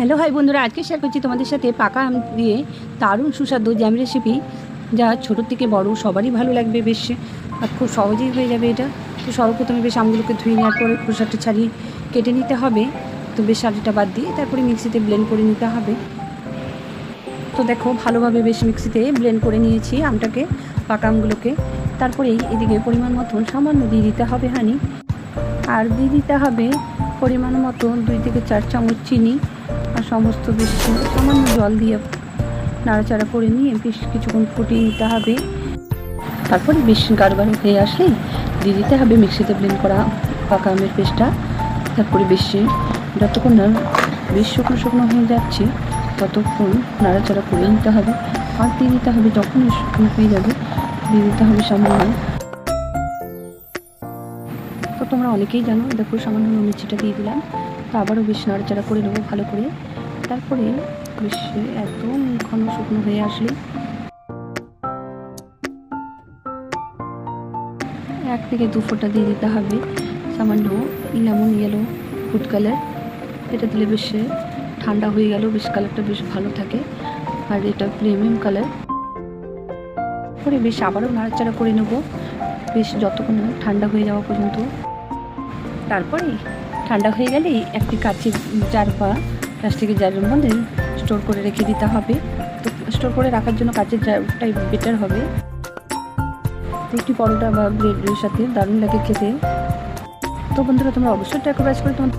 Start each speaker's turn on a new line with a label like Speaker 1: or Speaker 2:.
Speaker 1: Hello hi বন্ধুরা, আজকে share করছি তোমাদের সাথে পাকা আম দিয়ে দারুণ সুস্বাদু জ্যাম রেসিপি, যা ছোটোর থেকে বড় সবারই ভালো লাগবে বেশ, আর খুব সহজেই হয়ে যাবে এটা। তো সর্বপ্রথমে বেশ আমগুলোকে ধুয়ে নেওয়ার পরে খোসাটা ছাড়িয়ে কেটে নিতে হবে। তো বেশ আলুটা বাদ দিয়ে তারপরে মিক্সিতে ব্লেন্ড করে নিতে হবে। তো দেখো ভালোভাবে বেশ মিক্সিতে ব্লেন্ড করে নিয়েছি আমটাকে, পাকা আমগুলোকে। তারপরেই এদিকে পরিমাণ মতন সামান্য দিয়ে দিতে হবে হানি, আর দিয়ে দিতে হবে পরিমাণ মতো 2 থেকে 4 চামচ চিনি, আর সমস্ত বেশ সামান্য জল দিয়ে নাড়াচাড়া করে নিয়ে বেশ কিছুক্ষণ ফুটিয়ে নিতে হবে। তারপরে বেশ গাঢ় গাঢ় হয়ে আসলেই দিয়ে দিতে হবে মিক্সিতে ব্লেন্ড করা পাকা আমের পেস্টটা। তারপরে বেশ যতক্ষণ না বেশ শুকনো শুকনো হয়ে যাচ্ছে ততক্ষণ নাড়াচাড়া করে নিতে হবে। আর দিয়ে দিতে হবে যখন শুকনো হয়ে যাবে দিয়ে দিতে হবে সামান্য, তো তোমরা অনেকেই জানো, দেখো সামান্য মিষ্টিটা দিয়ে দিলাম। তো আবারও বেশ নাড়াচাড়া করে নেবো ভালো করে। তারপরে বেশ একদম ঘন শুকনো হয়ে আসলে 1 থেকে 2 ফোঁটা দিয়ে দিতে হবে সামান্য লেমন ইয়েলো ফুড কালার। এটা দিলে বেশ ঠান্ডা হয়ে গেল, বেশ কালারটা বেশ ভালো থাকে, আর এটা প্রিমিয়াম কালার। পরে বেশ আবারও নাড়াচাড়া করে নেবো বেশ যতক্ষণ ঠান্ডা হয়ে যাওয়া পর্যন্ত। তারপরে ঠান্ডা হয়ে গেলেই একটি কাচের জার বা প্লাস্টিকের জারের মধ্যে স্টোর করে রেখে দিতে হবে। তো স্টোর করে রাখার জন্য কাচের জারটাই বেটার হবে। রুটি পরোটা বা ব্রেডের সাথে দারুণ লাগে খেতে। তো বন্ধুরা তোমরা অবশ্যই ট্রাই করে তোমার